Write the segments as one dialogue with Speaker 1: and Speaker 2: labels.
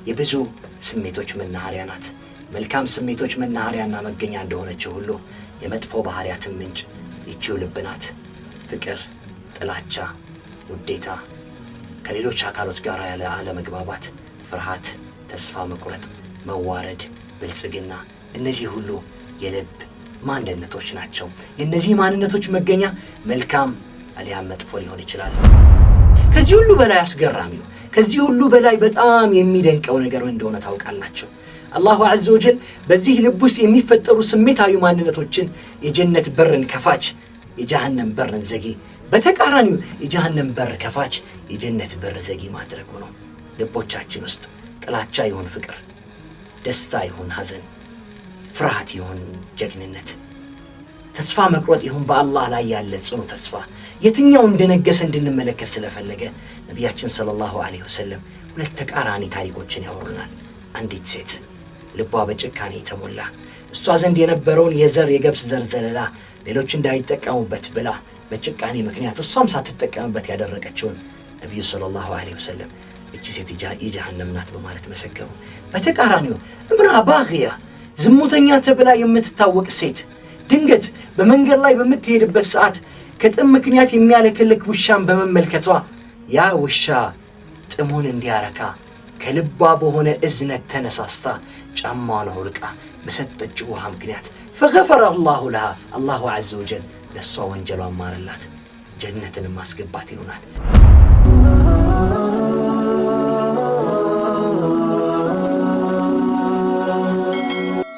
Speaker 1: የብዙ ስሜቶች መናኸሪያ ናት። መልካም ስሜቶች መናኸሪያና መገኛ እንደሆነችው ሁሉ የመጥፎ ባህሪያትን ምንጭ ይቺው ልብ ናት። ፍቅር፣ ጥላቻ፣ ውዴታ፣ ከሌሎች አካሎች ጋር ያለ አለመግባባት፣ ፍርሃት፣ ተስፋ መቁረጥ፣ መዋረድ፣ ብልጽግና፣ እነዚህ ሁሉ የልብ ማንነቶች ናቸው። የእነዚህ ማንነቶች መገኛ መልካም አሊያም መጥፎ ሊሆን ይችላል። ከዚህ ሁሉ በላይ አስገራሚው፣ ከዚህ ሁሉ በላይ በጣም የሚደንቀው ነገር እንደሆነ ታውቃላችሁ። አላሁ ዐዘ ወጀል በዚህ ልብ ውስጥ የሚፈጠሩ ስሜታዊ ማንነቶችን የጀነት በርን ከፋች፣ የጀሃነም በርን ዘጊ፣ በተቃራኒው የጀሃነም በር ከፋች፣ የጀነት በር ዘጊ ማድረጉ ነው። ልቦቻችን ውስጥ ጥላቻ ይሁን ፍቅር፣ ደስታ ይሁን ሐዘን፣ ፍርሃት ይሁን ጀግንነት፣ ተስፋ መቁረጥ ይሁን በአላህ ላይ ያለ ጽኑ ተስፋ የትኛው እንደነገሰ እንድንመለከት ስለፈለገ ነቢያችን ሰለላሁ ዐለይሂ ወሰለም ሁለት ተቃራኒ ታሪኮችን ያወሩናል። አንዲት ሴት ልቧ በጭካኔ የተሞላ እሷ ዘንድ የነበረውን የዘር የገብስ ዘር ዘለላ ሌሎች እንዳይጠቀሙበት ብላ በጭካኔ ምክንያት እሷም ሳትጠቀምበት ያደረገችውን ነቢዩ ሰለላሁ ዐለይሂ ወሰለም እቺ ሴት የጀሃነም ናት በማለት መሰከሩ። በተቃራኒው እምራ ባግያ ዝሙተኛ ተብላ የምትታወቅ ሴት ድንገት በመንገድ ላይ በምትሄድበት ሰዓት ከጥም ምክንያት የሚያለክልክ ውሻን በመመልከቷ ያ ውሻ ጥሙን እንዲያረካ ከልባ በሆነ እዝነት ተነሳስታ ጫማዋን አውልቃ በሰጠችው ውሃ ምክንያት ፈገፈረ አላሁ ለሃ አላሁ ዐዘ ወጀል ለሷ ወንጀሏን ማረላት፣ ጀነትን ማስገባት ይሉናል።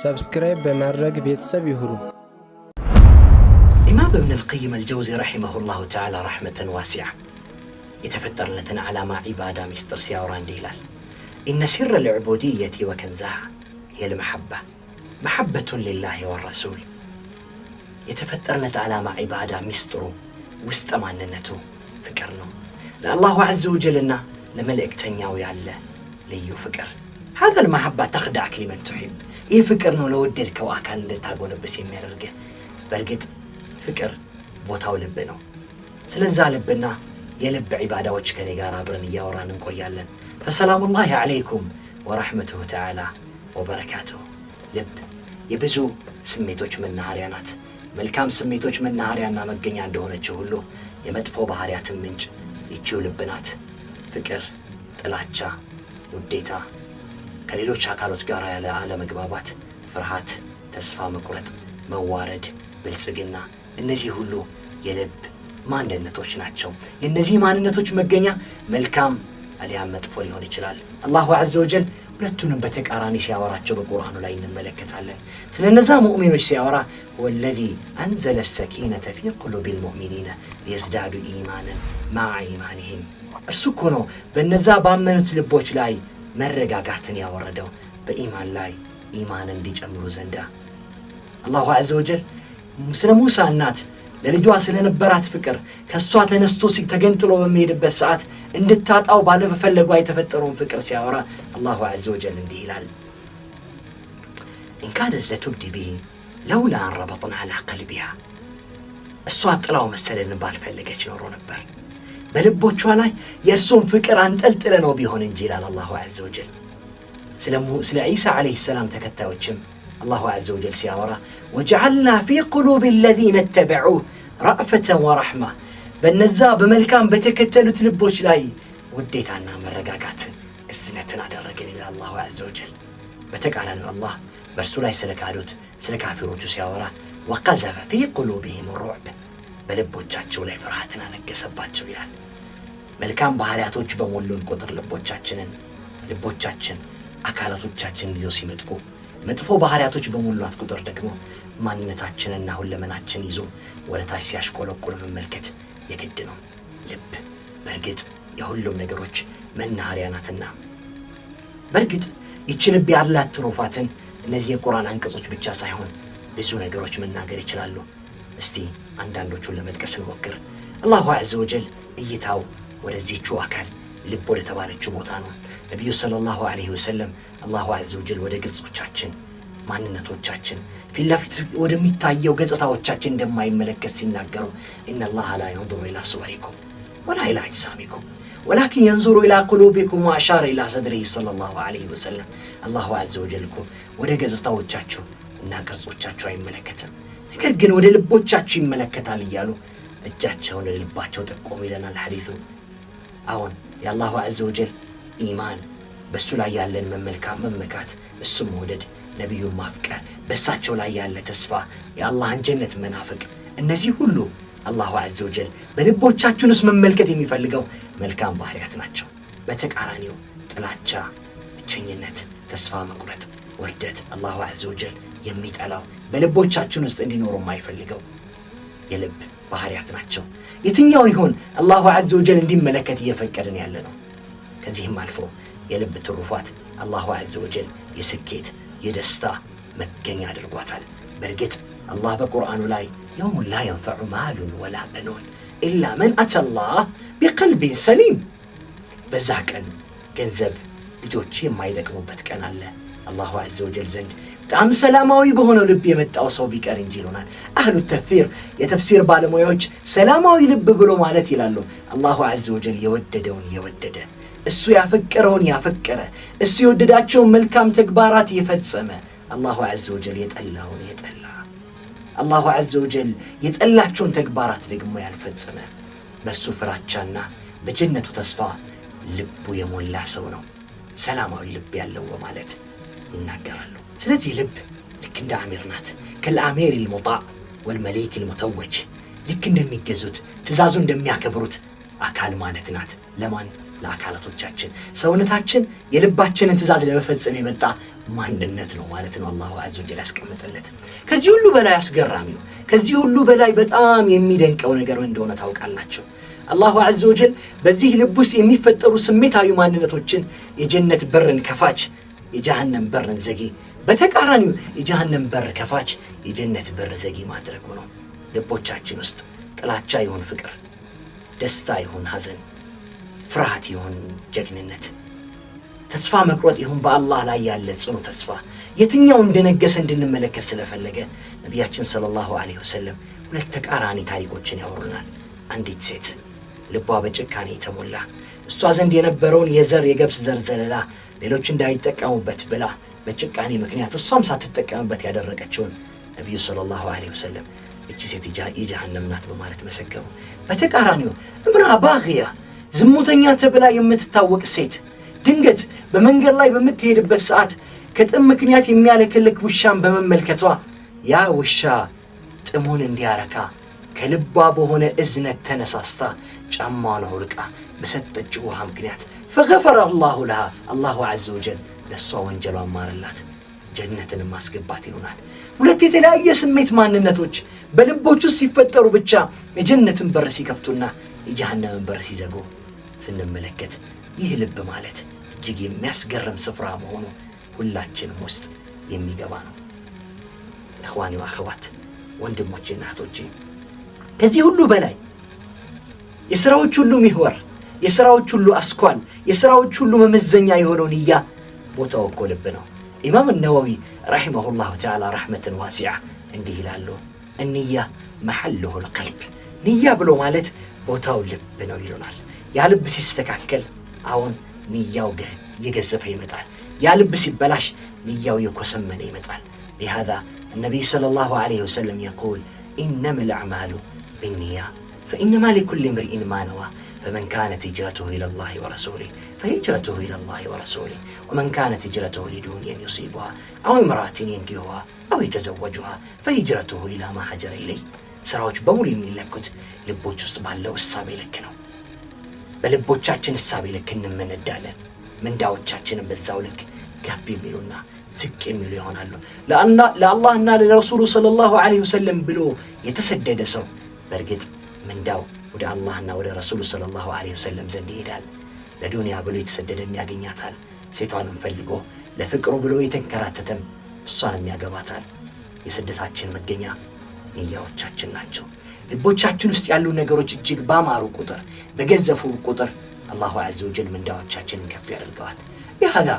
Speaker 2: ሰብስክራይብ በማድረግ ቤተሰብ ይሁኑ።
Speaker 1: ኢማም ኢብን አልቀይም አልጀውዚ ረሒመሁላሁ ተዓላ ረሕመተን ዋሲዓ የተፈጠርነትን ዓላማ ዒባዳ ሚስጥር ሲያወራ እንዲህ ይላል። ኢነ ሲረ ልዕቡድየቲ ወከንዛሃ ሂየ ልመሐባ መሐበቱን ሊላሂ ወረሱል። የተፈጠርነት ዓላማ ዒባዳ ሚስጥሩ ውስጠ ማንነቱ ፍቅር ነው። ለአላሁ ዐዘ ወጀልና ለመልእክተኛው ያለ ልዩ ፍቅር። ሃዛ ልመሐባ ተኽዳዕክ ሊመን ትሒብ። ይህ ፍቅር ነው ለወደድከው አካል ልታጎለብስ የሚያደርግህ። በእርግጥ ፍቅር ቦታው ልብ ነው። ስለዛ ልብና የልብ ዒባዳዎች ከኔ ጋር አብረን እያወራን እንቆያለን። ፈሰላሙላሂ ዐለይኩም ወረሕመቱሁ ተዓላ ወበረካቱሁ። ልብ የብዙ ስሜቶች መናኸሪያ ናት። መልካም ስሜቶች መናኸሪያና መገኛ እንደሆነችው ሁሉ የመጥፎ ባህሪያትን ምንጭ ይቺው ልብ ናት። ፍቅር፣ ጥላቻ፣ ውዴታ፣ ከሌሎች አካሎች ጋር ያለ አለመግባባት፣ ፍርሃት፣ ተስፋ መቁረጥ፣ መዋረድ፣ ብልጽግና፣ እነዚህ ሁሉ የልብ ማንነቶች ናቸው። የእነዚህ ማንነቶች መገኛ መልካም አሊያም መጥፎ ሊሆን ይችላል። አላሁ ዐዘ ወጀል ሁለቱንም በተቃራኒ ሲያወራቸው በቁርአኑ ላይ እንመለከታለን። ስለነዛ ሙእሚኖች ሲያወራ ወለዚ አንዘለ ሰኪነተ ፊ ቁሉቢ ልሙእሚኒነ ሊየዝዳዱ ኢማናን ማዓ ኢማኒሂም። እርሱ እኮ ነው በነዛ ባመኑት ልቦች ላይ መረጋጋትን ያወረደው በኢማን ላይ ኢማን እንዲጨምሩ ዘንዳ። አላሁ ዐዘ ወጀል ስለ ሙሳ እናት ለልጇ ስለነበራት ፍቅር ከሷ ተነስቶ ተገንጥሎ በሚሄድበት ሰዓት እንድታጣው ባለመፈለጓ የተፈጠረውን ፍቅር ሲያወራ አላሁ ዐዘ ወጀል እንዲህ ይላል። ኢንካደት ለቱብዲ ቢሂ ለውላ አን ረበጥና ዐላ ቀልቢሃ። እሷ ጥላው መሰለን ባልፈለገች ኖሮ ነበር በልቦቿ ላይ የእርሱን ፍቅር አንጠልጥለ ነው ቢሆን እንጂ ይላል አላሁ ዐዘ ወጀል። ስለ ዒሳ ዓለይሂ ሰላም ተከታዮችም አላሁ ዐዘ ወጀል ሲያወራ ወጀዐልና ፊ ቁሉቢ አለዚነ ተበዑህ ረእፈተን ወረሕማ። በነዛ በመልካም በተከተሉት ልቦች ላይ ውዴታና መረጋጋትን እዝነትን አደረግን ይላል አላሁ ዐዘ ወጀል። በተቃራኒው አላህ በእርሱ ላይ ስለ ካዱት ስለ ካፊሮቹ ሲያወራ ወቀዘፈ ፊ ቁሉቢሂም ሩዕብ፣ በልቦቻቸው ላይ ፍርሃትን አነገሰባቸው ይላል። መልካም ባህሪያቶች በሞሉን ቁጥር ልቦቻችን አካላቶቻችን ይዘው ሲመጥቁ፣ መጥፎ ባህሪያቶች በሞሏት ቁጥር ደግሞ ማንነታችንና ሁለመናችን ይዞ ወደ ታች ሲያሽቆለቁል መመልከት የግድ ነው። ልብ በእርግጥ የሁሉም ነገሮች መናኸሪያ ናትና። በእርግጥ ይህች ልብ ያላት ትሩፋትን እነዚህ የቁርአን አንቀጾች ብቻ ሳይሆን ብዙ ነገሮች መናገር ይችላሉ። እስቲ አንዳንዶቹን ለመጥቀስ እንሞክር። አላሁ ዐዘ ወጀል እይታው ወደዚህቹ አካል ልብ ወደ ተባለችው ቦታ ነው። ነቢዩ ሰለላሁ ዐለይሂ ወሰለም አላሁ ዐዘ ወጀል ወደ ገጾቻችን ማንነቶቻችን ፊት ለፊት ወደሚታየው ገጽታዎቻችን እንደማይመለከት ሲናገሩ ኢነላሃ ላ የንዙሩ ኢላ ሱወሪኩም ወላ ኢላ አጅሳሚኩም ولكن ينظر إلى قلوبكم وأشار إلى صدره صلى الله عليه وسلم الله عز وجل ወደ ገጽታዎቻችሁ እና ቅርጾቻችሁ አይመለከትም ነገር ግን ወደ ልቦቻችሁ ይመለከታል እያሉ እጃቸውን ለልባቸው ጠቆሙ ይለናል ሐዲሱ አሁን የአላሁ عز وجل ኢማን በሱ ላይ ያለን መመካት እሱ መውደድ ነብዩን ማፍቀር በሳቸው ላይ ያለ ተስፋ የአላህን ጀነት መናፈቅ እነዚህ ሁሉ አላሁ عز وجل በልቦቻችን ውስጥ መመልከት የሚፈልገው መልካም ባህሪያት ናቸው በተቃራኒው ጥላቻ ብቸኝነት ተስፋ መቁረጥ ወርደት አላሁ عز وجل የሚጠላው በልቦቻችን ውስጥ እንዲኖሩ የማይፈልገው የልብ ባህሪያት ናቸው የትኛው ይሆን አላሁ عز وجل እንዲመለከት እየፈቀደን ያለ ነው ከዚህም አልፎ የልብ ትሩፋት አላሁ عز وجل የስኬት የደስታ መገኛ አድርጓታል በርግጥ አላህ በቁርአኑ ላይ يوم لا ينفع مال ولا بنون إلا من أتى الله بقلب سليم بزاكن ገንዘብ ልጆች የማይደቅሙበት ቀን አለ አላሁ عز وجل ዘንድ በጣም ሰላማዊ በሆነ ልብ የመጣው ሰው ቢቀር እንጂ ይሉናል አህሉ ተፍሲር የተፍሲር ባለሙያዎች ሰላማዊ ልብ ብሎ ማለት ይላሉ አላሁ عز وجل የወደደውን የወደደ እሱ ያፈቀረውን ያፈቀረ እሱ የወደዳቸውን መልካም ተግባራት የፈጸመ አላሁ عز وجل የጠላውን የጠላ አላሁ عز وجل የጠላቸውን ተግባራት ደግሞ ያልፈጸመ በሱ ፍራቻና በጀነቱ ተስፋ ልቡ የሞላ ሰው ነው ሰላማዊ ልብ ያለው በማለት ይናገራሉ ስለዚህ ልብ ልክ እንደ አሚር ናት ከልአሚር المطاع والمليك المتوج ልክ እንደሚገዙት ትእዛዙ እንደሚያከብሩት አካል ማለት ናት ለማን ለአካላቶቻችን ሰውነታችን የልባችንን ትእዛዝ ለመፈጸም የመጣ ማንነት ነው ማለት ነው አላሁ عز وجل ያስቀምጠለት ከዚህ ሁሉ በላይ አስገራሚው ከዚህ ሁሉ በላይ በጣም የሚደንቀው ነገር እንደሆነ ታውቃላችሁ አላሁ عز وجل በዚህ ልብ ውስጥ የሚፈጠሩ ስሜታዊ ማንነቶችን የጀነት በርን ከፋች የጀሃነም በርን ዘጊ በተቃራኒው የጀሃነም በር ከፋች የጀነት በር ዘጊ ማድረግ ነው ልቦቻችን ውስጥ ጥላቻ ይሁን ፍቅር ደስታ ይሁን ሐዘን ፍርሃት ይሁን ጀግንነት ተስፋ መቁረጥ ይሁን በአላህ ላይ ያለ ጽኑ ተስፋ የትኛው እንደነገሰ እንድንመለከት ስለፈለገ ነብያችን ሰለላሁ ዐለይሂ ወሰለም ሁለት ተቃራኒ ታሪኮችን ያወሩናል አንዲት ሴት ልቧ በጭካኔ የተሞላ እሷ ዘንድ የነበረውን የዘር የገብስ ዘር ዘለላ ሌሎች እንዳይጠቀሙበት ብላ በጭካኔ ምክንያት እሷም ሳትጠቀምበት ያደረገችውን ነብዩ ሰለላሁ ዐለይሂ ወሰለም እቺ ሴት የጀሃነም ናት በማለት መሰከሩ በተቃራኒው እምራ ባግያ ዝሙተኛ ተብላ የምትታወቅ ሴት ድንገት በመንገድ ላይ በምትሄድበት ሰዓት ከጥም ምክንያት የሚያለክልክ ውሻን በመመልከቷ ያ ውሻ ጥሙን እንዲያረካ ከልቧ በሆነ እዝነት ተነሳስታ ጫማዋን አውልቃ በሰጠችው ውሃ ምክንያት فغفر الله لها الله عز وجل ለሷ ወንጀሏን ማረላት ጀነትን ማስገባት ይሉናል ሁለት የተለያየ ስሜት ማንነቶች በልቦቹ ሲፈጠሩ ብቻ የጀነትን በር ሲከፍቱና የጀሃነምን በር ሲዘጉ ስንመለከት ይህ ልብ ማለት እጅግ የሚያስገርም ስፍራ መሆኑ ሁላችንም ውስጥ የሚገባ ነው እخواني واخوات ወንድሞቼና እህቶቼ ከዚህ ሁሉ በላይ የሥራዎች ሁሉ ሚህወር የሥራዎች ሁሉ አስኳል የሥራዎች ሁሉ መመዘኛ የሆነው ንያ ቦታው እኮ ልብ ነው ኢማም النووي رحمه الله تعالى رحمة واسعة እንዲህ ይላሉ النية محله القلب ንያ ብሎ ማለት ቦታው ልብ ነው ይሉናል ያ ልብ ሲስተካከል አሁን ንያው የገዘፈ ይመጣል ያ ልብ ሲበላሽ ንያው የኮሰመነ ይመጣል لهذا النبي صلى الله عليه وسلم يقول إنما الأعمال بالنية فإنما لكل امرئ ما نوى فمن كانت هجرته إلى الله ورسوله فهجرته إلى الله ورسوله ومن كانت هجرته لدنيا يصيبها أو امرأة ينكحها أو يتزوجها فهجرته إلى ما هاجر إليه ስራዎች በሙሉ የሚለኩት ልቦች ውስጥ ባለው እሳቤ ልክ ነው በልቦቻችን እሳቤ ልክ እንመነዳለን ምንዳዎቻችንን በዛው ልክ ከፍ የሚሉና ዝቅ የሚሉ ይሆናሉ ለአላህና ለረሱሉ ሰለላሁ ዐለይሂ ወሰለም ብሎ የተሰደደ ሰው በርግጥ ምንዳው ወደ አላህና ወደ ረሱሉ ሰለላሁ ዐለይሂ ወሰለም ዘንድ ይሄዳል ለዱንያ ብሎ የተሰደደም ያገኛታል ሴቷንም ፈልጎ ለፍቅሩ ብሎ የተንከራተተም እሷንም ያገባታል የስደታችን መገኛ ንያዎቻችን ናቸው ልቦቻችን ውስጥ ያሉ ነገሮች እጅግ ባማሩ ቁጥር በገዘፉ ቁጥር አላሁ عز وجل ምንዳዎቻችንን ከፍ ያደርገዋል ይሃዳ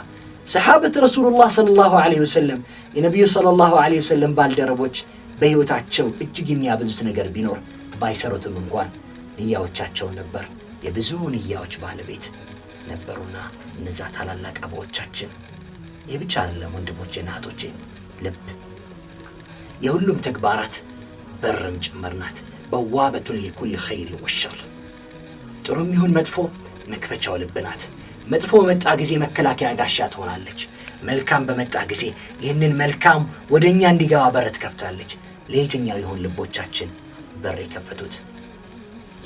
Speaker 1: ሰሃበት ረሱሉላህ ሰለላሁ ዐለይሂ ወሰለም የነብዩ ሰለላሁ ዐለይሂ ወሰለም ባልደረቦች በህይወታቸው እጅግ የሚያበዙት ነገር ቢኖር ባይሰሩትም እንኳን ንያዎቻቸው ነበር የብዙ ንያዎች ባለቤት ነበሩና እነዛ ታላላቅ አባዎቻችን። ይህ ብቻ አይደለም ወንድሞቼና እህቶቼ፣ ልብ የሁሉም ተግባራት በርም ጭምር ናት። በዋበቱን ሊኩል ኸይር ወሸር። ጥሩም ይሁን መጥፎ መክፈቻው ልብ ናት። መጥፎ በመጣ ጊዜ መከላከያ ጋሻ ትሆናለች። መልካም በመጣ ጊዜ ይህንን መልካም ወደኛ እንዲገባ በር ትከፍታለች። ለየትኛው ይሆን ልቦቻችን በር የከፈቱት?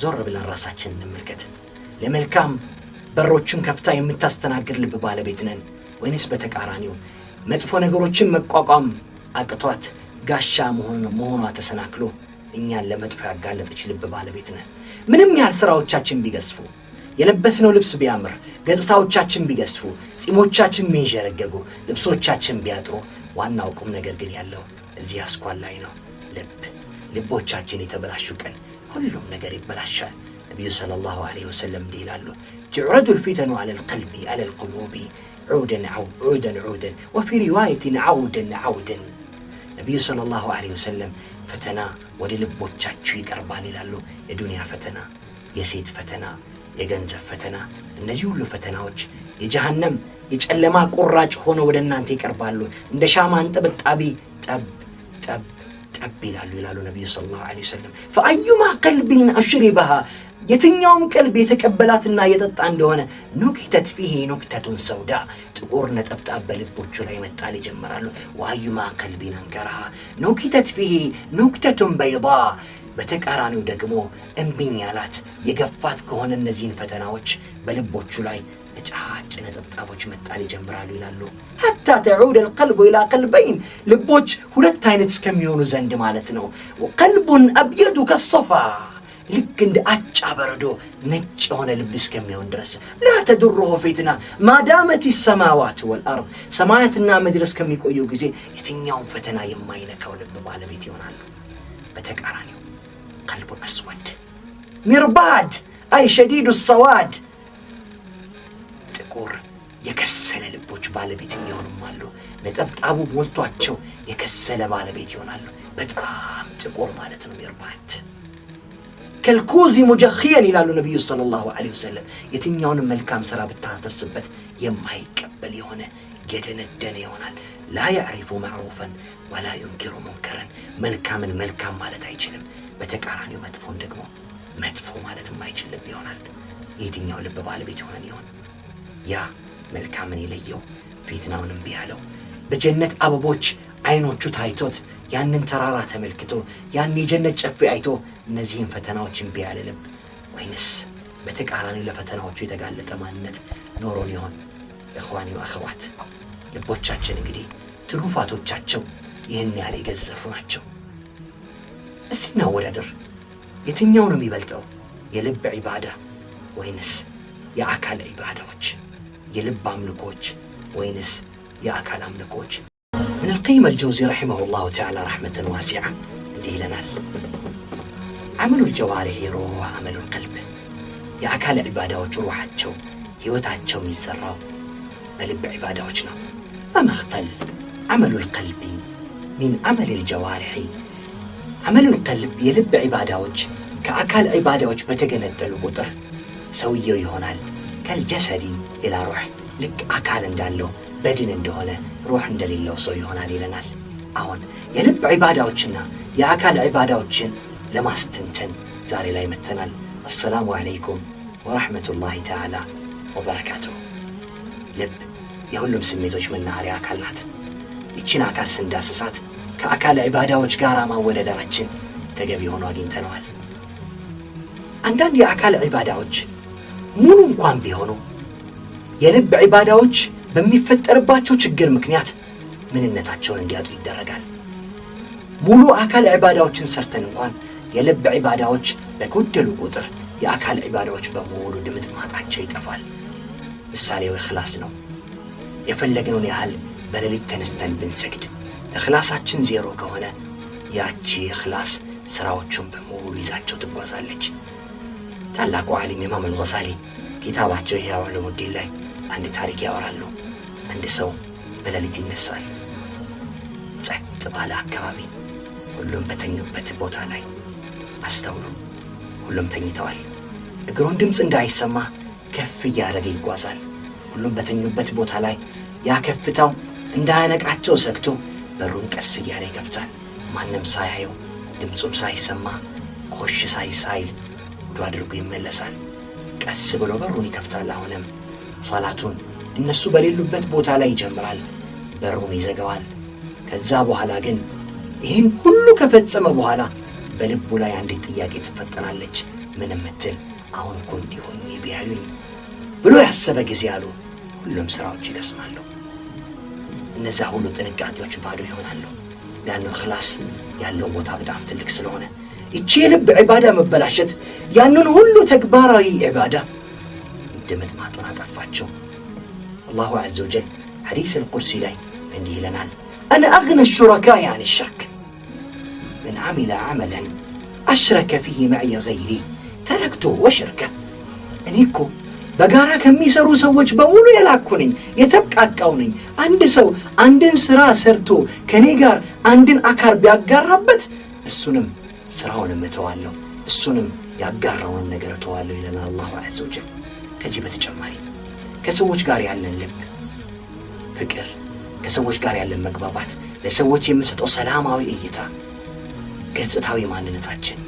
Speaker 1: ዞር ብለን ራሳችንን እንመልከት። ለመልካም በሮችን ከፍታ የምታስተናግድ ልብ ባለቤት ነን ወይንስ በተቃራኒው መጥፎ ነገሮችን መቋቋም አቅቷት ጋሻ መሆኗ ተሰናክሎ እኛን ለመጥፎ ያጋለጠች ልብ ባለቤት ነን? ምንም ያህል ስራዎቻችን ቢገዝፉ፣ የለበስነው ልብስ ቢያምር፣ ገጽታዎቻችን ቢገዝፉ፣ ጺሞቻችን ቢንዠረገጉ፣ ልብሶቻችን ቢያጥሩ፣ ዋናው ቁም ነገር ግን ያለው እዚህ አስኳል ላይ ነው። ልቦቻችን የተበላሹ ቀን ሁሉም ነገር ይበላሻል። ነቢዩ ሰለላሁ ዐለይሂ ወሰለም እንዲህ ይላሉ፣ ትዑረዱ ልፊተኑ ዐለ ልቁሉቢ ዑደን ዑደን ወፊ ሪዋየትን ዐውደን ዐውደን። ነቢዩ ሰለላሁ ዐለይሂ ወሰለም ፈተና ወደ ልቦቻችሁ ይቀርባል ይላሉ። የዱንያ ፈተና፣ የሴት ፈተና፣ የገንዘብ ፈተና፣ እነዚህ ሁሉ ፈተናዎች የጀሃነም የጨለማ ቁራጭ ሆነው ወደ እናንተ ይቀርባሉ። እንደ ሻማ እንጥብጣቢ ጠብ ጠብ ጠብ ይላሉ ነቢዩ ሰለላሁ ዐለይሂ ወሰለም። ፈአዩማ ቀልቢን አሽሪበሃ፣ የትኛውም ቀልብ የተቀበላትና የጠጣ እንደሆነ ኑክተት ፊሂ ኑክተቱን ሰውዳ፣ ጥቁር ነጠብጣብ በልቦቹ ላይ መጣል ይጀምራሉ። ወአዩማ ቀልቢን አንከረሃ ኑክተት ፊሂ ኑክተቱን በይዳ፣ በተቃራኒው ደግሞ እምቢኝ ያላት የገፋት ከሆነ እነዚህን ፈተናዎች በልቦቹ ላይ ነጫጭ ነጠብጣቦች መጣል ይጀምራሉ ይላሉ። ሐታ ተዑደ ልቀልቡ ኢላ ቀልበይን፣ ልቦች ሁለት አይነት እስከሚሆኑ ዘንድ ማለት ነው። ቀልቡን አብየዱ ከሰፋ፣ ልክ እንደ አጫ በረዶ ነጭ የሆነ ልብ እስከሚሆን ድረስ። ላ ተዱሩሁ ፊትና ማዳመት ሰማዋት ወልአርድ፣ ሰማያትና ምድር እስከሚቆዩ ጊዜ የትኛውን ፈተና የማይነካው ልብ ባለቤት ይሆናሉ። በተቃራኒው ቀልቡን አስወድ ሚርባድ አይ ሸዲዱ ሰዋድ፣ ጥቁር የከሰለ ልቦች ባለቤት የሚሆኑም አሉ። ነጠብጣቡ ሞልቷቸው የከሰለ ባለቤት ይሆናሉ። በጣም ጥቁር ማለት ነው ሚርባት። ከልኩዚ ሙጀኺየን ይላሉ ነቢዩ ሰለላሁ ዐለይሂ ወሰለም። የትኛውንም መልካም ሥራ ብታተስበት የማይቀበል የሆነ የደነደነ ይሆናል። ላ ያዕሪፉ ማዕሩፈን ወላ ዩንኪሩ ሙንከረን፣ መልካምን መልካም ማለት አይችልም። በተቃራኒው መጥፎን ደግሞ መጥፎ ማለት የማይችል ልብ ይሆናል። የትኛው ልብ ባለቤት ይሆነን ይሆን? ያ መልካምን የለየው ፊትናውን እምቢ ያለው በጀነት አበቦች አይኖቹ ታይቶት ያንን ተራራ ተመልክቶ ያን የጀነት ጨፌ አይቶ እነዚህን ፈተናዎች እምቢ ያለ ልብ፣ ወይንስ በተቃራኒው ለፈተናዎቹ የተጋለጠ ማንነት ኖሮን ይሆን? እኽዋኒ ወአኽዋት፣ ልቦቻችን እንግዲህ ትሩፋቶቻቸው ይህን ያህል የገዘፉ ናቸው። እስቲ እናወዳደር። የትኛው ነው የሚበልጠው? የልብ ዒባዳ ወይንስ የአካል ዒባዳዎች? የልብ አምልኮች ወይንስ የአካል አምልኮች? ابن القيم الجوزي رحمه الله تعالى رحمة واسعة እንዲህ ይለናል፣ عمل الجوارح روح عمل القلب። የአካል ዒባዳዎች ሩሓቸው ህይወታቸው የሚሰራው በልብ ዒባዳዎች ነው። በመኽተል عمل القلب من عمل الجوارح። عمل القلب የልብ ዒባዳዎች ከአካል ዒባዳዎች በተገነጠሉ ቁጥር ሰውየው ይሆናል ከልጀሰዲ ኢላ ሩሕ፣ ልክ አካል እንዳለው በድን እንደሆነ ሩሕ እንደሌለው ሰው ይሆናል ይለናል። አሁን የልብ ዒባዳዎችና የአካል ዒባዳዎችን ለማስተንተን ዛሬ ላይ መጥተናል። አሰላሙ ዓለይኩም ወረሕመቱላሂ ተዓላ ወበረካቱሁ። ልብ የሁሉም ስሜቶች መናኸሪያ አካል ናት። ይችን አካል ስንዳስሳት ከአካል ዒባዳዎች ጋር ማወዳደራችን ተገቢ ሆኖ አግኝተነዋል። አንዳንድ የአካል ዒባዳዎች ሙሉ እንኳን ቢሆኑ የልብ ዒባዳዎች በሚፈጠርባቸው ችግር ምክንያት ምንነታቸውን እንዲያጡ ይደረጋል። ሙሉ አካል ዒባዳዎችን ሰርተን እንኳን የልብ ዒባዳዎች በጎደሉ ቁጥር የአካል ዒባዳዎች በሙሉ ድምጥማጣቸው ይጠፋል። ምሳሌው ኢኽላስ ነው። የፈለግነውን ያህል በሌሊት ተነስተን ብንሰግድ ኢኽላሳችን ዜሮ ከሆነ ያቺ ኢኽላስ ሥራዎቹን በሙሉ ይዛቸው ትጓዛለች። ታላቁ ዓሊም ኢማም አልገዛሊ ኪታባቸው ኢሕያ ዑሉሙዲን ላይ አንድ ታሪክ ያወራሉ። አንድ ሰው በሌሊት ይነሳል። ጸጥ ባለ አካባቢ፣ ሁሉም በተኙበት ቦታ ላይ አስተውሉ። ሁሉም ተኝተዋል። እግሩን ድምፅ እንዳይሰማ ከፍ እያደረገ ይጓዛል። ሁሉም በተኙበት ቦታ ላይ ያ ከፍታው እንዳያነቃቸው ሰግቶ በሩን ቀስ እያለ ይከፍታል። ማንም ሳያየው ድምፁም ሳይሰማ ኮሽ ሳይል ወደ አድርጎ ይመለሳል። ቀስ ብሎ በሩን ይከፍታል። አሁንም ሰላቱን እነሱ በሌሉበት ቦታ ላይ ይጀምራል። በሩን ይዘጋዋል። ከዛ በኋላ ግን ይህን ሁሉ ከፈጸመ በኋላ በልቡ ላይ አንዲት ጥያቄ ትፈጠራለች። ምን ምትል? አሁን እኮ እንዲሆኝ ቢያዩኝ ብሎ ያሰበ ጊዜ አሉ ሁሉም ስራዎች ይከስማሉ። እነዛ ሁሉ ጥንቃቄዎች ባዶ ይሆናሉ። ያን ኢኽላስ ያለው ቦታ በጣም ትልቅ ስለሆነ እቺ ልብ ዒባዳ መበላሸት ያንን ሁሉ ተግባራዊ ዒባዳ ድምጥማጡን አጠፋቸው። አላሁ ዐዘ ወጀል ሐዲስ አልቁርሲ ላይ እንዲህ ይለናል፣ አነ አግነ ሹረካኢ ዐን ሽርክ መን ዐሚለ ዐመለን አሽረከ ፊህ መዕየ ገይሪ ተረክቱሁ ወሽርከህ። እኔ እኮ በጋራ ከሚሰሩ ሰዎች በሙሉ የላኩ ነኝ፣ የተብቃቃው ነኝ። አንድ ሰው አንድን ሥራ ሰርቶ ከኔ ጋር አንድን አካል ቢያጋራበት እሱንም ሥራውንም እተዋለሁ፣ እሱንም ያጋራውን ነገር እተዋለሁ ይለናል አላሁ ዐዘ ወጀል። ከዚህ በተጨማሪ ከሰዎች ጋር ያለን ልብ ፍቅር፣ ከሰዎች ጋር ያለን መግባባት፣ ለሰዎች የምንሰጠው ሰላማዊ እይታ፣ ገጽታዊ ማንነታችን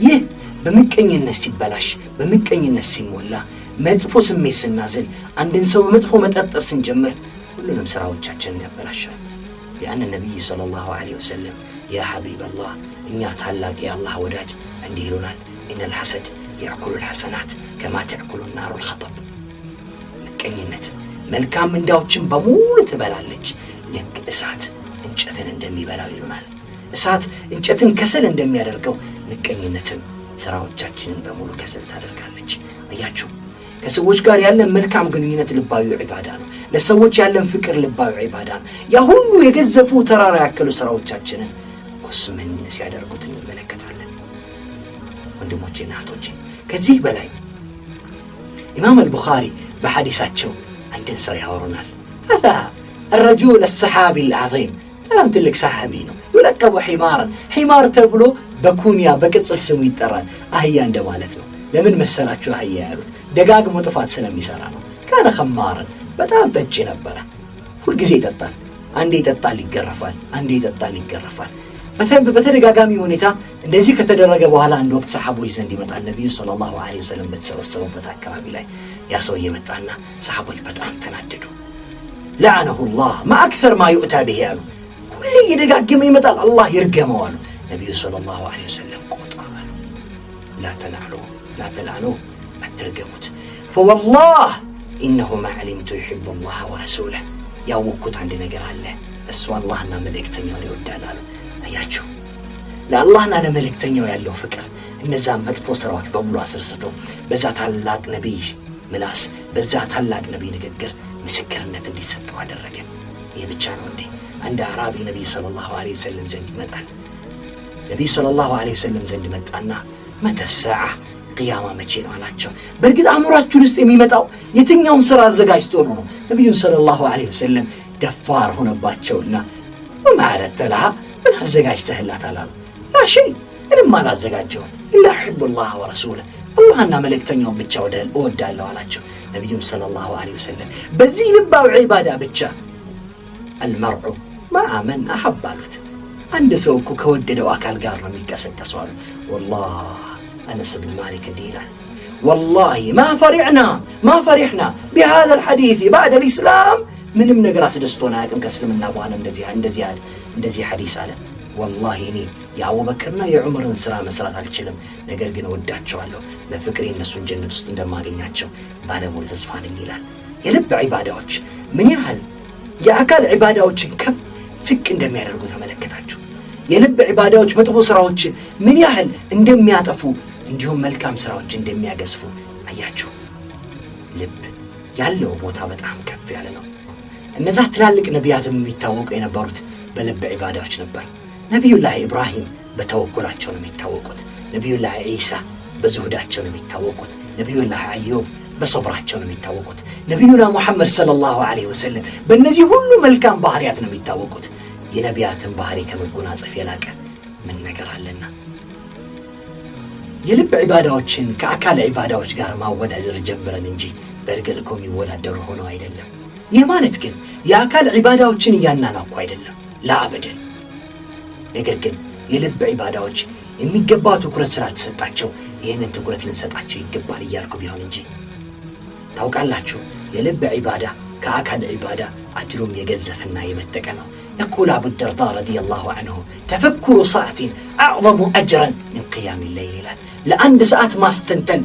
Speaker 1: ይህ በምቀኝነት ሲበላሽ፣ በምቀኝነት ሲሞላ፣ መጥፎ ስሜት ስናዝል፣ አንድን ሰው በመጥፎ መጠርጠር ስንጀምር ሁሉንም ሥራዎቻችንን ያበላሻል። ያን ነቢይ ሰለላሁ ዐለይሂ ወሰለም ያ ሐቢበላህ እኛ ታላቅ የአላህ ወዳጅ እንዲህ ይሉናል፣ ኢነል ሐሰድ የእኩሉ ልሐሰናት ከማ ተእኩሉ ናሩ ልኸጠብ። ምቀኝነት መልካም ምንዳዎችን በሙሉ ትበላለች፣ ልክ እሳት እንጨትን እንደሚበላው ይሉናል። እሳት እንጨትን ከሰል እንደሚያደርገው ምቀኝነትም ሥራዎቻችንን በሙሉ ከሰል ታደርጋለች። አያችሁ፣ ከሰዎች ጋር ያለን መልካም ግንኙነት ልባዊ ዒባዳ ነው። ለሰዎች ያለን ፍቅር ልባዊ ዒባዳ ነው። ያ ሁሉ የገዘፉ ተራራ ያከሉ ሥራዎቻችንን ኩስምን ሲያደርጉት እንመለከታለን። ወንድሞቼና እህቶቼ፣ ከዚህ በላይ ኢማም አልቡኻሪ በሐዲሳቸው አንድን ሰው ያወሩናል። ሀዛ الرجل الصحابي العظيم በጣም ትልቅ ሰሓቢ ነው። ይለቀቡ ሒማርን፣ ሒማር ተብሎ በኩንያ በቅጽል ስሙ ይጠራል። አህያ እንደማለት ነው። ለምን መሰላችሁ አህያ ያሉት? ደጋግሞ ጥፋት ስለሚሰራ ነው። ካነ ኸማርን፣ በጣም ጠጪ ነበረ። ሁልጊዜ ይጠጣል። አንዴ ይጠጣል ይገረፋል፣ አንዴ ይጠጣል ይገረፋል። በተደጋጋሚ ሁኔታ እንደዚህ ከተደረገ በኋላ አንድ ወቅት ሰሓቦች ዘንድ ይመጣል። ነቢዩ ሰለላሁ ዐለይሂ ወሰለም በተሰበሰቡበት አካባቢ ላይ ያ ሰው እየመጣና ሰሓቦች በጣም ተናደዱ። ለዐነሁ ላህ ማ አክተር ማ ዩእታ ብሂ አሉ። ሁሌ እየደጋገመ ይመጣል፣ አላህ ይርገመው አሉ። ነቢዩ ሰለላሁ ዐለይሂ ወሰለም ቆጣ አሉ። ላ ተልዐኑ አትርገሙት። ፈወላህ ኢነሁ ማ ዐሊምቱ ዩሒቡ ላህ ወረሱለህ፣ ያወቅኩት አንድ ነገር አለ፣ እሱ አላህና መልእክተኛውን ይወዳል አሉ። አያችሁ፣ ለአላህና ለመልእክተኛው ያለው ፍቅር እነዛን መጥፎ ሥራዎች በሙሉ አስርስተው በዛ ታላቅ ነቢይ ምላስ፣ በዛ ታላቅ ነቢይ ንግግር ምስክርነት እንዲሰጠው አደረገ። ይህ ብቻ ነው እንዴ? አንድ አዕራቢ ነቢይ ሰለላሁ ዐለይሂ ወሰለም ዘንድ ይመጣል። ነቢይ ሰለላሁ ዐለይሂ ወሰለም ዘንድ መጣና መተ ሰዓ፣ ቅያማ መቼ ነው አላቸው። በእርግጥ አእምሯችሁን ውስጥ የሚመጣው የትኛውን ሥራ አዘጋጅቶ ነው? ነቢዩን ሰለላሁ ዐለይሂ ወሰለም ደፋር ሆነባቸውና ወማ አረድተ ለሃ፣ ምን አዘጋጅተህላታል አሉ። ላ ሸይ፣ ምንም አላዘጋጀውም፣ ኢላ ዩሒቡ ላህ ወረሱለህ፣ አላህና መልእክተኛውን ብቻ እወዳለሁ አላቸው። ነቢዩም ሰለላሁ ዐለይሂ ወሰለም በዚህ ልባዊ ዒባዳ ብቻ አልመርዑ መዓ መን አሐብ አሉት። አንድ ሰው እኮ ከወደደው አካል ጋር ነው የሚቀሰቀሰው አሉ። ወላሂ አነስ ብን ማሊክ እንዲህ ይላል፣ ወላሂ ማ ፈሪሕና ቢሃዛ ልሐዲስ ባዕደ ልእስላም፣ ምንም ነገር አስደስቶን አያውቅም ከእስልምና በኋላ እንደዚህ ሐዲስ አለ። ወላሂ እኔ የአቡበክርና የዑመርን ሥራ መስራት አልችልም፣ ነገር ግን እወዳቸዋለሁ፣ በፍቅሬ እነሱን ጀነት ውስጥ እንደማገኛቸው ባለሙሉ ተስፋ ነኝ ይላል። የልብ ዒባዳዎች ምን ያህል የአካል ዒባዳዎችን ከፍ ዝቅ እንደሚያደርጉ ተመለከታችሁ። የልብ ዒባዳዎች መጥፎ ሥራዎችን ምን ያህል እንደሚያጠፉ እንዲሁም መልካም ሥራዎች እንደሚያገዝፉ አያችሁ። ልብ ያለው ቦታ በጣም ከፍ ያለ ነው። እነዛ ትላልቅ ነቢያትም የሚታወቁ የነበሩት በልብ ዒባዳዎች ነበር። ነቢዩላህ ኢብራሂም በተወኩላቸው ነው የሚታወቁት። ነቢዩላህ ዒሳ በዙሁዳቸው ነው የሚታወቁት። ነቢዩላህ አዩብ በሰብራቸው ነው የሚታወቁት። ነቢዩና ሙሐመድ ሰለላሁ ዐለይሂ ወሰለም በእነዚህ ሁሉ መልካም ባህሪያት ነው የሚታወቁት። የነቢያትን ባህሪ ከመጎናጸፍ የላቀ ምን ነገር አለና? የልብ ዒባዳዎችን ከአካል ዒባዳዎች ጋር ማወዳደር ጀምረን እንጂ በእርግጥ የሚወዳደሩ ሆነው አይደለም። ይህ ማለት ግን የአካል ዒባዳዎችን እያናናቁ አይደለም፣ ለአበደን። ነገር ግን የልብ ዒባዳዎች የሚገባው ትኩረት ስላልተሰጣቸው ይህንን ትኩረት ልንሰጣቸው ይገባል እያልኩ ቢሆን እንጂ። ታውቃላችሁ የልብ ዒባዳ ከአካል ዒባዳ አጅሩም የገዘፈና የመጠቀ ነው። يقول أبو الدرداء رضي الله عنه تفكر ساعة أعظم أجرا من قيام الليل. لأن ساعة ما استنتن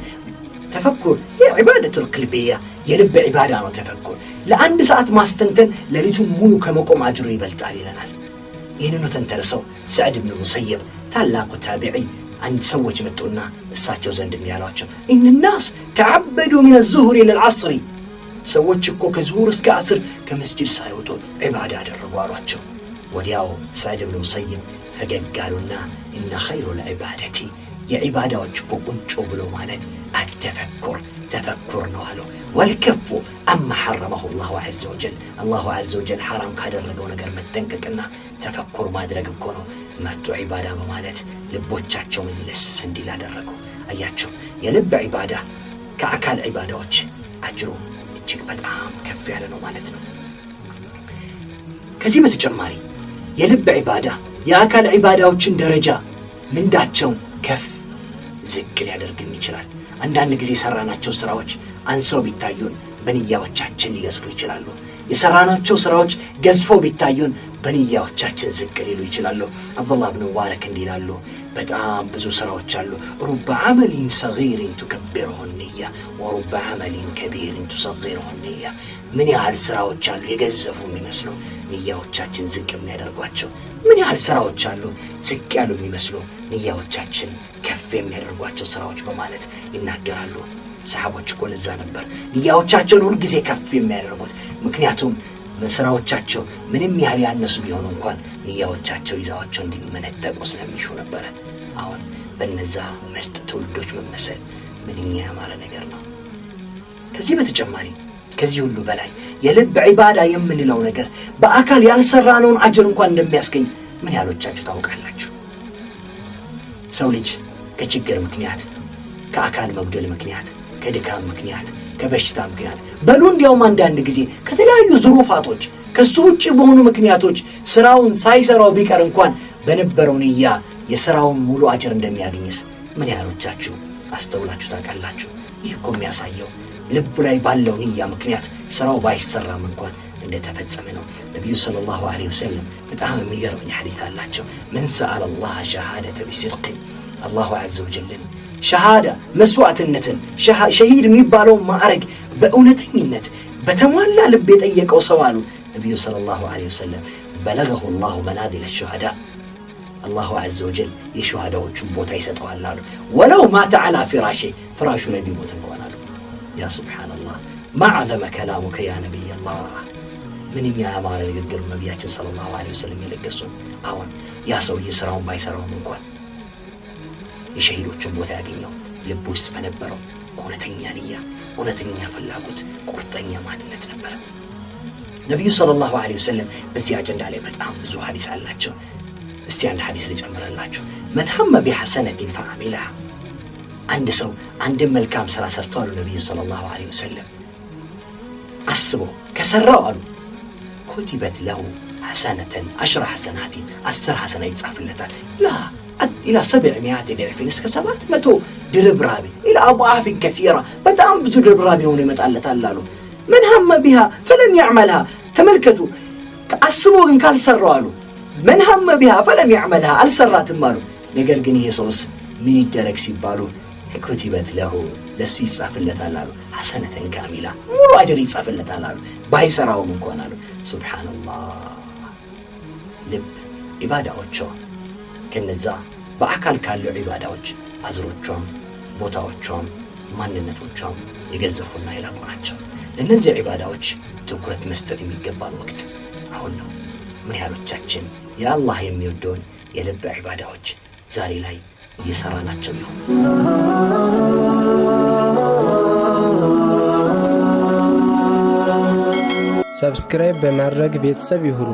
Speaker 1: تفكر هي عبادة القلبية يلب عبادة وتفكر. لأن ساعة ما استنتن لليتم ملوك مقوم أجر يبلتالي لنا. ينو تنترسو سعد بن المسيب تلاق تابعي عند سوج متقولنا الساعة زند ميالاتشو إن الناس تعبدوا من الظهر إلى العصر. سوج كو كزهور اسك عصر كمسجد سايوتو عبادة الروارواتشو. ودياو سعد بن المسيب فقالوا إن خير العبادة يا عبادة وجهكو قنشو بلو مالت تفكر نوالو والكف أما حرمه الله عز وجل. الله عز وجل حرام كادر لقو نقر متنككنا تفكر ما درقكونو مرتو عبادة بمالت لبوچاچو من لسندي لا درقو. أياتشو يلب عبادة كأكال عبادة وجه أجرو እጅግ በጣም ከፍ ያለ ነው ማለት ነው። ከዚህ በተጨማሪ የልብ ዒባዳ የአካል ዒባዳዎችን ደረጃ ምንዳቸውን ከፍ ዝቅ ሊያደርግም ይችላል። አንዳንድ ጊዜ ሰራናቸው ስራዎች አንሰው ቢታዩን በንያዎቻችን ሊገዝፉ ይችላሉ። የሰራናቸው ስራዎች ገዝፈው ቢታዩን በንያዎቻችን ዝቅ ሊሉ ይችላሉ። አብዱላህ ብን ሙባረክ እንዲህ ይላሉ፣ በጣም ብዙ ስራዎች አሉ። ሩበ ዐመሊን ሰጊሪን ቱከቢሩሁ ንያ ወሩበ ዐመሊን ከቢሪን ቱሰጊሩሁ ንያ። ምን ያህል ስራዎች አሉ የገዘፉ የሚመስሉ ንያዎቻችን ዝቅ የሚያደርጓቸው። ምን ያህል ስራዎች አሉ ዝቅ ያሉ የሚመስሉ ንያዎቻችን ከፍ የሚያደርጓቸው ስራዎች በማለት ይናገራሉ። ሰሃቦች እኮ ለዛ ነበር ንያዎቻቸውን ሁሉ ጊዜ ከፍ የሚያደርጉት። ምክንያቱም ስራዎቻቸው ምንም ያህል ያነሱ ቢሆኑ እንኳን ንያዎቻቸው ይዛዋቸው እንዲመነጠቁ ስለሚሹ ነበር። አሁን በነዛ ምርጥ ትውልዶች መመሰል ምንኛ ያማረ ነገር ነው። ከዚህ በተጨማሪ ከዚህ ሁሉ በላይ የልብ ዒባዳ የምንለው ነገር በአካል ያልሰራነውን አጅር እንኳን እንደሚያስገኝ ምን ያህሎቻችሁ ታውቃላችሁ? ሰው ልጅ ከችግር ምክንያት፣ ከአካል መጉደል ምክንያት፣ ከድካም ምክንያት፣ ከበሽታ ምክንያት በሉ እንዲያውም አንዳንድ ጊዜ ከተለያዩ ዙሩፋቶች ከሱ ውጪ በሆኑ ምክንያቶች ስራውን ሳይሰራው ቢቀር እንኳን በነበረው ንያ የሥራውን ሙሉ አጅር እንደሚያገኝስ ምን ያህሎቻችሁ አስተውላችሁ ታውቃላችሁ? ይህ እኮ የሚያሳየው ልቡ ላይ ባለው ንያ ምክንያት ስራው ባይሰራም እንኳን እንደተፈጸመ ነው። ነቢዩ ሰለላሁ ዐለይሂ ወሰለም በጣም የሚገርም ሐዲስ አላቸው። መን ሰአለ አላህ ሸሃደተ ቢሲድቅ አላሁ ዐዘ ወጀልን ሸሃዳ መስዋዕትነትን ሸሂድ የሚባለው ማዕረግ በእውነተኝነት በተሟላ ልብ የጠየቀው ሰው አሉ ነቢዩ ሰለላሁ ዐለይሂ ወሰለም በለገሁ አላሁ መናዚለ ሹሃዳ አላሁ ዐዘ ወጀል የሹሃዳዎቹን ቦታ ይሰጠዋል አሉ። ወለው ማተ ዐላ ፍራሹ ላይ ቢሞት እንኳን አሉ። ያ ሱብሓነላህ ማዕዘመ ከላሙከ ያ ነቢየላህ። ምንኛ ያማረ ንግግር ነቢያችን ሰለላሁ ዐለይሂ ወሰለም የለገሱን። አሁን ያ ሰውዬ ስራውን ባይሰራውም እንኳን የሸሂዶችን ቦታ ያገኘው ልብ ውስጥ በነበረው እውነተኛ ንያ፣ እውነተኛ ፍላጎት፣ ቁርጠኛ ማንነት ነበር። ነቢዩ ሰለላሁ ዐለይሂ ወሰለም በዚህ አጀንዳ ላይ በጣም ብዙ ሐዲስ አላቸው። እስቲ አንድ ሐዲስ ልጨምርላችሁ። መን ሐመ ቢሐሰነቲን ፈዐሚለሃ፣ አንድ ሰው አንድን መልካም ሥራ ሰርቶ አሉ ነቢዩ ሰለላሁ ዐለይሂ ወሰለም አስቦ ከሠራው አሉ ኩቲበት ለሁ ሐሰነተን ዐሽረ ሐሰናቲን 10 ሐሰና ይጻፍለታል። إلى 700 ضعف እስከ 700 ድርብራቢ إلى أضعاف كثيرة በጣም ብዙ ድርብራቢ ሆኖ ይመጣለታል አሉ። من هم بها فلم يعملها ተመልከቱ፣ አስቦ ግን ካልሰራው አሉ من هم بها فلم يعملها አልሰራትም አሉ። ነገር ግን ይሄ ሰውስ ምን ይደረግ ሲባሉ ኩቲበት ለሁ ለሱ ይጻፍለታል አሉ ሐሰነተን ካሚላ ሙሉ አጅር ይጻፍለታል አሉ ባይሰራውም እንኳን አሉ። ሱብሃንአላህ። ልብ ኢባዳዎቿ ከነዛ በአካል ካሉ ዒባዳዎች አዝሮቿም ቦታዎቿም ማንነቶቿም የገዘፉና የላቁ ናቸው። ለእነዚህ ዒባዳዎች ትኩረት መስጠት የሚገባን ወቅት አሁን ነው። ምን ያህሎቻችን የአላህ የሚወደውን የልብ ዒባዳዎች ዛሬ ላይ እየሰራናቸው ይሆን?
Speaker 2: ሰብስክራይብ በማድረግ ቤተሰብ ይሁኑ።